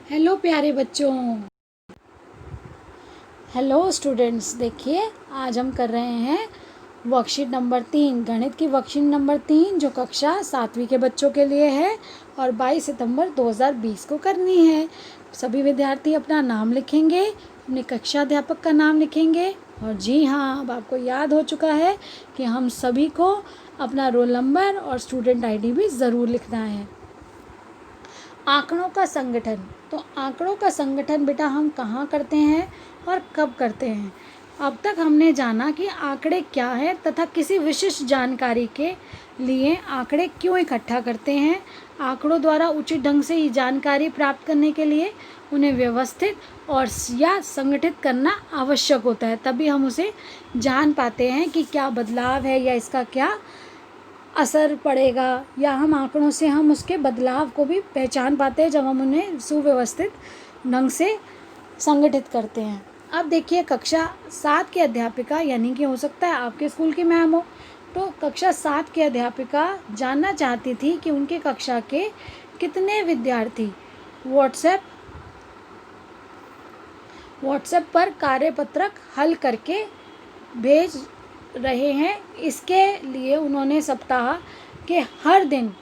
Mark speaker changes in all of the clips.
Speaker 1: Hello प्यारे बच्चों। Hello students. देखिए आज हम कर रहे हैं वर्कशीट नंबर 3, गणित की वर्कशीट नंबर 3 जो कक्षा 7वीं के बच्चों के लिए है और 22 सितंबर 2020 को करनी है। सभी विद्यार्थी अपना नाम लिखेंगे, अपने कक्षा अध्यापक का नाम लिखेंगे और जी हाँ, अब आपको याद हो चुका है कि हम सभी को अपना रोल नंबर और स्टूडेंट आईडी भी ज़रूर लिखना है। आंकड़ों का संगठन। तो आंकड़ों का संगठन बेटा हम कहाँ करते हैं और कब करते हैं। अब तक हमने जाना कि आंकड़े क्या हैं तथा किसी विशिष्ट जानकारी के लिए आंकड़े क्यों इकट्ठा करते हैं। आंकड़ों द्वारा उचित ढंग से ये जानकारी प्राप्त करने के लिए उन्हें व्यवस्थित और या संगठित करना आवश्यक होता है, तभी हम उसे जान पाते हैं कि क्या बदलाव है या इसका क्या असर पड़ेगा, या हम आंकड़ों से हम उसके बदलाव को भी पहचान पाते हैं जब हम उन्हें सुव्यवस्थित ढंग से संगठित करते हैं। अब देखिए कक्षा 7 की अध्यापिका, यानी कि हो सकता है आपके स्कूल की मैम हो, तो कक्षा 7 की अध्यापिका जानना चाहती थी कि उनके कक्षा के कितने विद्यार्थी व्हाट्सएप पर कार्यपत्रक हल करके भेज रहे हैं। इसके लिए उन्होंने सप्ताह के हर दिन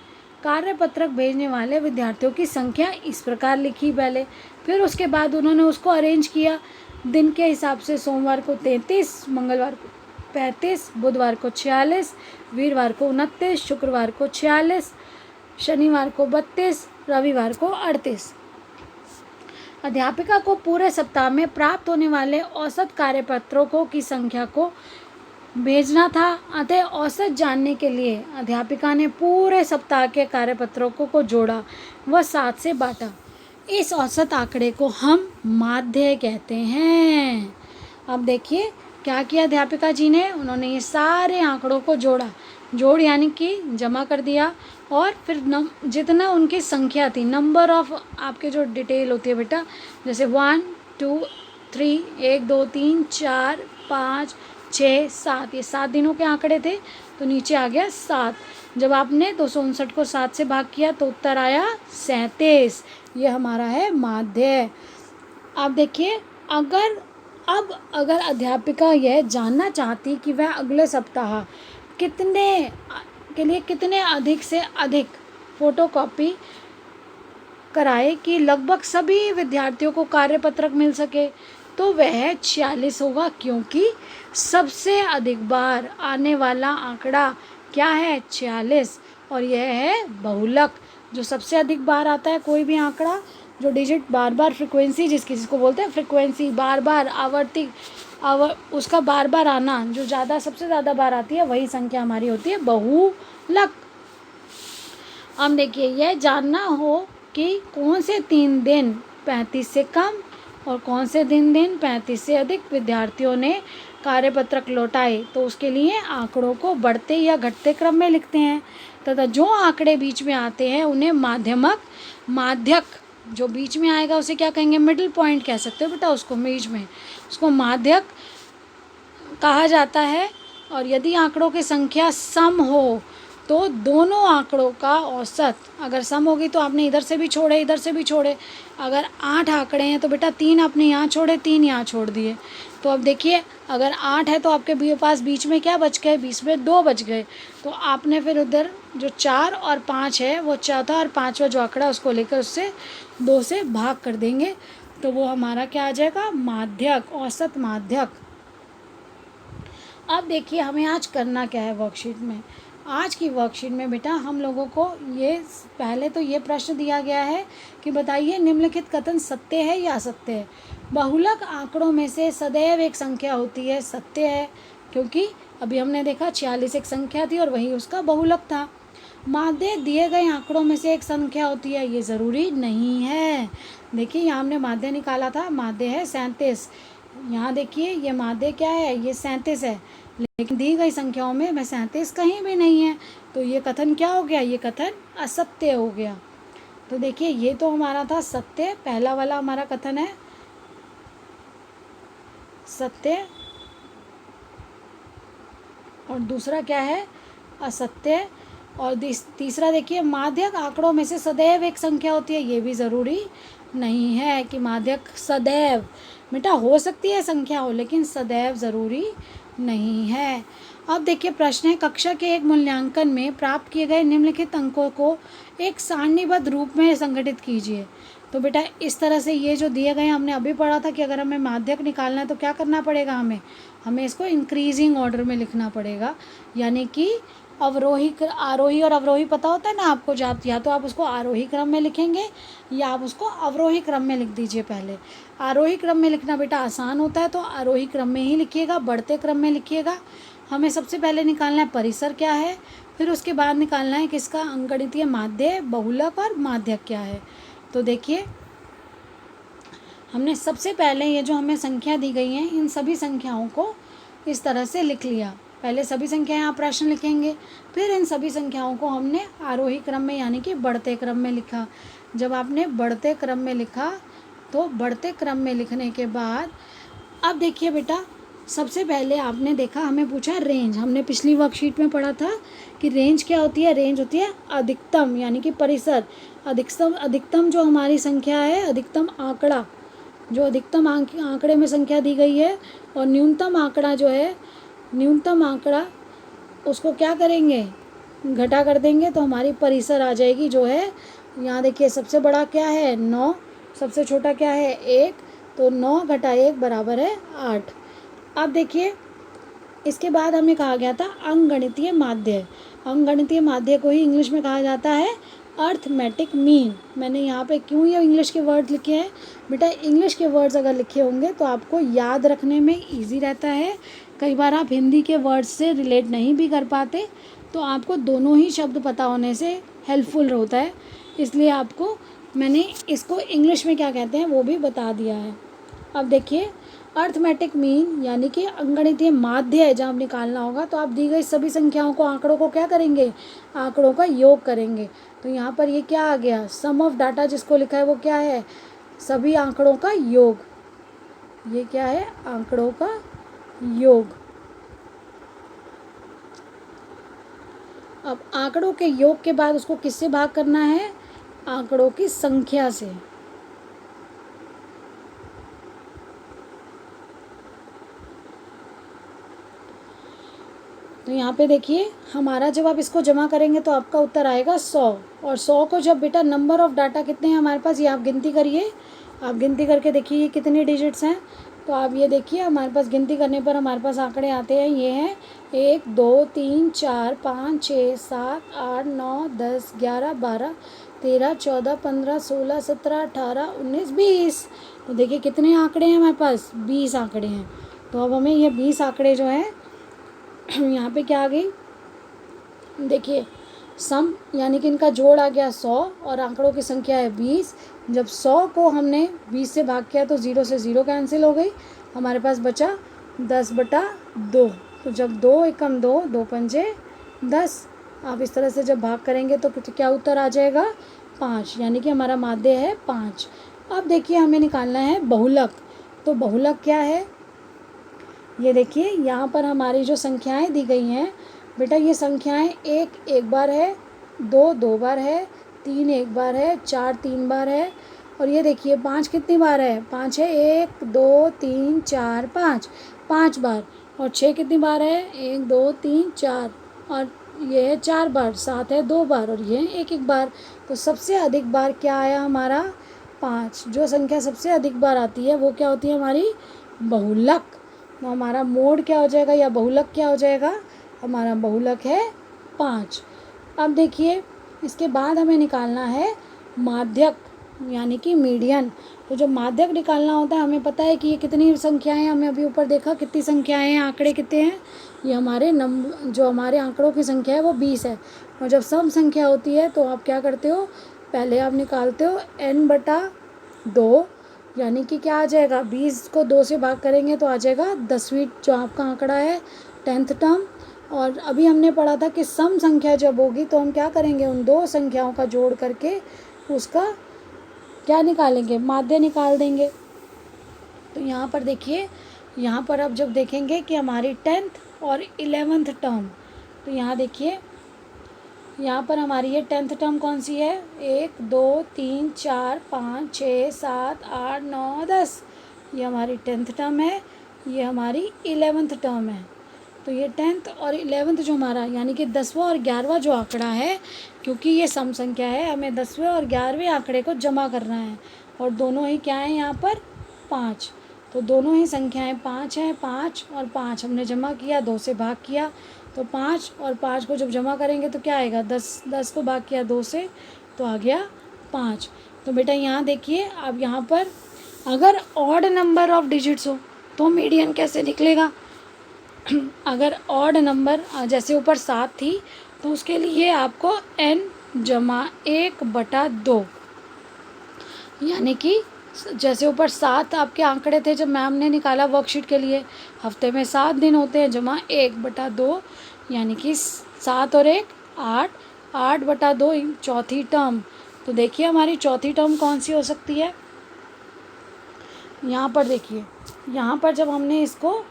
Speaker 1: कार्यपत्रक भेजने वाले विद्यार्थियों की संख्या इस प्रकार लिखी पहले, फिर उसके बाद उन्होंने उसको अरेंज किया दिन के हिसाब से। सोमवार को 33, मंगलवार को 35, बुधवार को 46, वीरवार को 29, शुक्रवार को 46, शनिवार को 32, रविवार को 38। अध्यापिका को पूरे सप्ताह में प्राप्त होने वाले औसत कार्यपत्रों की संख्या को भेजना था। अतः औसत जानने के लिए अध्यापिका ने पूरे सप्ताह के कार्यपत्रों को जोड़ा व 7 से बांटा। इस औसत आंकड़े को हम माध्य कहते हैं। अब देखिए क्या किया अध्यापिका जी ने, उन्होंने ये सारे आंकड़ों को जोड़ यानी कि जमा कर दिया और फिर जितना उनकी संख्या थी, नंबर ऑफ आपके जो डिटेल होती है बेटा, जैसे 1 2 3 1 2 3 4 5 6 7, ये 7 दिनों के आंकड़े थे तो नीचे आ गया 7। जब आपने 259 को 7 से भाग किया तो उत्तर आया 37। ये हमारा है माध्य। आप देखिए अगर अध्यापिका यह जानना चाहती कि वह अगले सप्ताह कितने अधिक से अधिक फोटोकॉपी कराए कि लगभग सभी विद्यार्थियों को कार्यपत्रक मिल सके, तो वह 46 होगा, क्योंकि सबसे अधिक बार आने वाला आंकड़ा क्या है 46 और यह है बहुलक। जो सबसे अधिक बार आता है कोई भी आंकड़ा, जो डिजिट बार बार फ्रिक्वेंसी जिसको बोलते हैं फ्रिक्वेंसी, बार बार उसका बार बार आना, जो सबसे ज़्यादा बार आती है वही संख्या हमारी होती है बहुलक। अब देखिए यह जानना हो कि कौन से 3 दिन 35 से कम और कौन से दिन 35 से अधिक विद्यार्थियों ने कार्यपत्रक लौटाए, तो उसके लिए आंकड़ों को बढ़ते या घटते क्रम में लिखते हैं तथा जो आंकड़े बीच में आते हैं उन्हें माध्यक जो बीच में आएगा उसे क्या कहेंगे, मिडिल पॉइंट कह सकते हो बेटा उसको, बीच में उसको माध्यक कहा जाता है। और यदि आंकड़ों की संख्या सम हो तो दोनों आंकड़ों का औसत, अगर सम होगी तो आपने इधर से भी छोड़े इधर से भी छोड़े, अगर 8 आंकड़े हैं तो बेटा 3 आपने यहाँ छोड़े 3 यहाँ छोड़ दिए। तो अब देखिए अगर 8 है तो आपके पास बीच में क्या बच गए, बीच में 2 बच गए, तो आपने फिर उधर जो 4 और 5 है वो चौथा और पाँचवा जो आंकड़ा उसको लेकर उससे 2 से भाग कर देंगे, तो वो हमारा क्या आ जाएगा, माध्यक, औसत माध्यक। अब देखिए हमें आज करना क्या है वर्कशीट में। आज की वर्कशीट में बेटा हम लोगों को पहले तो ये प्रश्न दिया गया है कि बताइए निम्नलिखित कथन सत्य है या असत्य है। बहुलक आंकड़ों में से सदैव एक संख्या होती है, सत्य है, क्योंकि अभी हमने देखा 46 एक संख्या थी और वही उसका बहुलक था। माध्य दिए गए आंकड़ों में से एक संख्या होती है, ये ज़रूरी नहीं है। देखिए यहाँ हमने माध्य निकाला था, माध्य है 37। यहाँ देखिए ये माध्य क्या है, ये 37 है, लेकिन दी गई संख्याओं में 37 कहीं भी नहीं है, तो ये कथन क्या हो गया, ये कथन असत्य हो गया। तो देखिए ये तो हमारा था सत्य, पहला वाला हमारा कथन है सत्य, और दूसरा क्या है असत्य। और तीसरा देखिए, माध्यक आंकड़ों में से सदैव एक संख्या होती है। ये भी ज़रूरी नहीं है कि माध्यक सदैव, बेटा हो सकती है संख्या हो, लेकिन सदैव ज़रूरी नहीं है। अब देखिए प्रश्न है, कक्षा के एक मूल्यांकन में प्राप्त किए गए निम्नलिखित अंकों को एक सारणीबद्ध रूप में संगठित कीजिए। तो बेटा इस तरह से ये जो दिए गए, हमने अभी पढ़ा था कि अगर हमें माध्यक निकालना है तो क्या करना पड़ेगा, हमें इसको इंक्रीजिंग ऑर्डर में लिखना पड़ेगा। यानी कि आरोही और अवरोही पता होता है ना आपको, या तो आप उसको आरोही क्रम में लिखेंगे या आप उसको अवरोही क्रम में लिख दीजिए। पहले आरोही क्रम में लिखना बेटा आसान होता है, तो आरोही क्रम में ही लिखिएगा, बढ़ते क्रम में लिखिएगा। हमें सबसे पहले निकालना है परिसर क्या है, फिर उसके बाद निकालना है किसका, अंकगणितीय माध्य, बहुलक और माध्यक क्या है। तो देखिए हमने सबसे पहले ये जो हमें संख्या दी गई हैं, इन सभी संख्याओं को इस तरह से लिख लिया। पहले सभी संख्याएं आप प्रश्न लिखेंगे, फिर इन सभी संख्याओं को हमने आरोही क्रम में यानी कि बढ़ते क्रम में लिखा। जब आपने बढ़ते क्रम में लिखा, तो बढ़ते क्रम में लिखने के बाद अब देखिए बेटा, सबसे पहले आपने देखा हमें पूछा रेंज। हमने पिछली वर्कशीट में पढ़ा था कि रेंज क्या होती है, रेंज होती है अधिकतम यानी कि परिसर। अधिकतम जो हमारी संख्या है, अधिकतम आंकड़ा जो अधिकतम आंकड़े में संख्या दी गई है, और न्यूनतम आंकड़ा जो है, न्यूनतम आंकड़ा उसको क्या करेंगे, घटा कर देंगे, तो हमारी परिसर आ जाएगी जो है, यहाँ देखिए सबसे बड़ा क्या है 9, सबसे छोटा क्या है 1, तो 9 घटा 1 बराबर है 8। अब देखिए इसके बाद हमें कहा गया था अंकगणितीय माध्य। अंकगणितीय माध्य को ही इंग्लिश में कहा जाता है अर्थमेटिक मीन। मैंने यहाँ पे क्यों ये इंग्लिश के वर्ड लिखे हैं बेटा, इंग्लिश के वर्ड्स अगर लिखे होंगे तो आपको याद रखने में इजी रहता है। कई बार आप हिंदी के वर्ड्स से रिलेट नहीं भी कर पाते, तो आपको दोनों ही शब्द पता होने से हेल्पफुल होता है, इसलिए आपको मैंने इसको इंग्लिश में क्या कहते हैं वो भी बता दिया है। अब देखिए अर्थमेटिक मीन यानी कि अंकगणितीय माध्य जब निकालना होगा, तो आप दी गई सभी संख्याओं को, आंकड़ों को क्या करेंगे, आंकड़ों का योग करेंगे। तो यहाँ पर ये क्या आ गया, सम ऑफ डाटा जिसको लिखा है वो क्या है, सभी आंकड़ों का योग। ये क्या है, आंकड़ों का योग। अब आंकड़ों के योग के बाद उसको किससे भाग करना है, आंकड़ों की संख्या से। तो यहाँ पे देखिए हमारा, जब आप इसको जमा करेंगे तो आपका उत्तर आएगा 100। और 100 को जब बेटा नंबर ऑफ़ डाटा कितने हैं हमारे पास, ये आप गिनती करिए, आप गिनती करके देखिए ये कितने डिजिट्स हैं। तो आप ये देखिए हमारे पास गिनती करने पर हमारे पास आंकड़े आते हैं, ये हैं 1 2 3 4 5 6 7 8 9 10 11 12 13 14 15 16 17 18 19 20। तो देखिए कितने आंकड़े हैं हमारे पास, 20 आंकड़े हैं। तो अब हमें ये 20 आंकड़े जो हैं यहाँ पे क्या आ गई, देखिए सम यानी कि इनका जोड़ आ गया 100 और आंकड़ों की संख्या है 20। जब 100 को हमने 20 से भाग किया तो 0 से 0 कैंसिल हो गई, हमारे पास बचा 10/2। तो जब 2 एकम 2, 2 पंजे 10। आप इस तरह से जब भाग करेंगे तो क्या उत्तर आ जाएगा, 5, यानी कि हमारा माध्य है 5। अब देखिए हमें निकालना है बहुलक। तो बहुलक क्या है, ये देखिए यहाँ पर हमारी जो संख्याएं दी गई हैं बेटा, ये संख्याएं 1 एक बार है, 2 2 बार है, 3 एक बार है, 4 3 बार है, और ये देखिए 5 कितनी बार है, 5 है 1 2 3 4 5, 5 बार। और 6 कितनी बार है, 1 2 3 4, और ये है 4 बार, 7 है 2 बार, और ये है 1 1 बार। तो सबसे अधिक बार क्या आया हमारा, 5। जो संख्या सबसे अधिक बार आती है वो क्या होती है, हमारी बहुलक। तो हमारा मोड क्या हो जाएगा या बहुलक क्या हो जाएगा, हमारा बहुलक है 5। अब देखिए इसके बाद हमें निकालना है माध्यक यानी कि मीडियन। तो जब माध्यक निकालना होता है, हमें पता है कि ये कितनी संख्याएं, हमें अभी ऊपर देखा कितनी संख्याएं हैं, आंकड़े कितने हैं, ये हमारे जो हमारे आंकड़ों की संख्या है वो 20 है। और जब सम संख्या होती है तो आप क्या करते हो, पहले आप निकालते हो n/2, यानी कि क्या आ जाएगा, 20 को 2 से भाग करेंगे तो आ जाएगा 10वीं जो आपका आंकड़ा है, 10th टर्म। और अभी हमने पढ़ा था कि सम संख्या जब होगी तो हम क्या करेंगे, उन दो संख्याओं का जोड़ करके उसका क्या निकालेंगे, माध्य निकाल देंगे। तो यहाँ पर देखिए, यहाँ पर अब जब देखेंगे कि हमारी 10th और 11th टर्म, तो यहाँ देखिए यहाँ पर हमारी ये 10th टर्म कौन सी है, 1 2 3 4 5 6 7 8 9 10, ये हमारी 10th टर्म है, ये हमारी 11th टर्म है। तो ये 10th और 11th जो हमारा यानी कि 10वां और 11वां जो आंकड़ा है, क्योंकि ये सम संख्या है, हमें 10वें और 11वें आंकड़े को जमा करना है और दोनों ही क्या है यहाँ पर 5। तो दोनों ही संख्याएं 5 हैं, 5 और 5 हमने जमा किया, 2 से भाग किया, तो 5 और 5 को जब जमा करेंगे तो क्या आएगा, 10 को भाग किया 2 से तो आ गया 5। तो बेटा यहाँ देखिए, अब यहाँ पर अगर ऑड नंबर ऑफ डिजिट्स हो तो मीडियन कैसे निकलेगा। अगर ऑड नंबर जैसे ऊपर 7 थी तो उसके लिए आपको n जमा 1/2, यानी कि जैसे ऊपर 7 आपके आंकड़े थे जब मैम ने निकाला वर्कशीट के लिए, हफ्ते में 7 दिन होते हैं, जमा 1/2 यानी कि 7 और 1 8, 8/2 चौथी टर्म। तो देखिए हमारी चौथी टर्म कौन सी हो सकती है। यहाँ पर देखिए, यहाँ पर जब हमने इसको,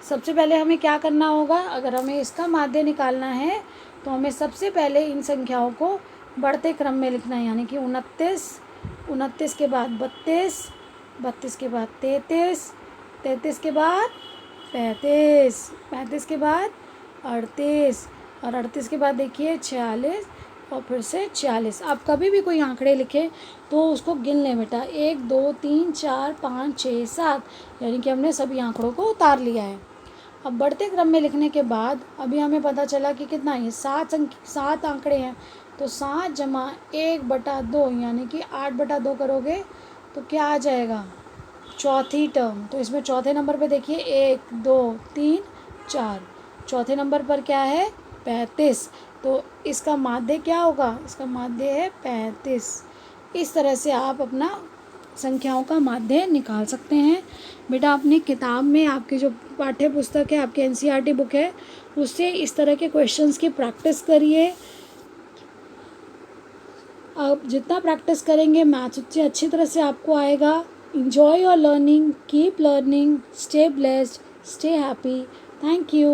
Speaker 1: सबसे पहले हमें क्या करना होगा, अगर हमें इसका माध्य निकालना है तो हमें सबसे पहले इन संख्याओं को बढ़ते क्रम में लिखना है, यानी कि 29, 29 के बाद 32, 32 के बाद 33, 33 के बाद 35, 35 के बाद 38 और 38 के बाद देखिए 46 और फिर से 46। आप कभी भी कोई आंकड़े लिखें तो उसको गिन लें बेटा, 1 2 3 4 5 6 7, यानी कि हमने सभी आंकड़ों को उतार लिया है। अब बढ़ते क्रम में लिखने के बाद अभी हमें पता चला कि कितना है, 7 आंकड़े हैं, तो 7 जमा 1/2 यानी कि 8/2 करोगे तो क्या आ जाएगा, चौथी टर्म। तो इसमें चौथे नंबर पे देखिए 1 2 3 4, चौथे नंबर पर क्या है 35, तो इसका माध्य क्या होगा, इसका माध्य है 35। इस तरह से आप अपना संख्याओं का माध्य निकाल सकते हैं। बेटा अपनी किताब में, आपकी जो पाठ्य पुस्तक है, आपके एनसीईआरटी बुक है, उससे इस तरह के क्वेश्चंस की प्रैक्टिस करिए। आप जितना प्रैक्टिस करेंगे मैथ्स उतनी अच्छी तरह से आपको आएगा। Enjoy your learning, keep learning, stay blessed, stay happy. Thank you.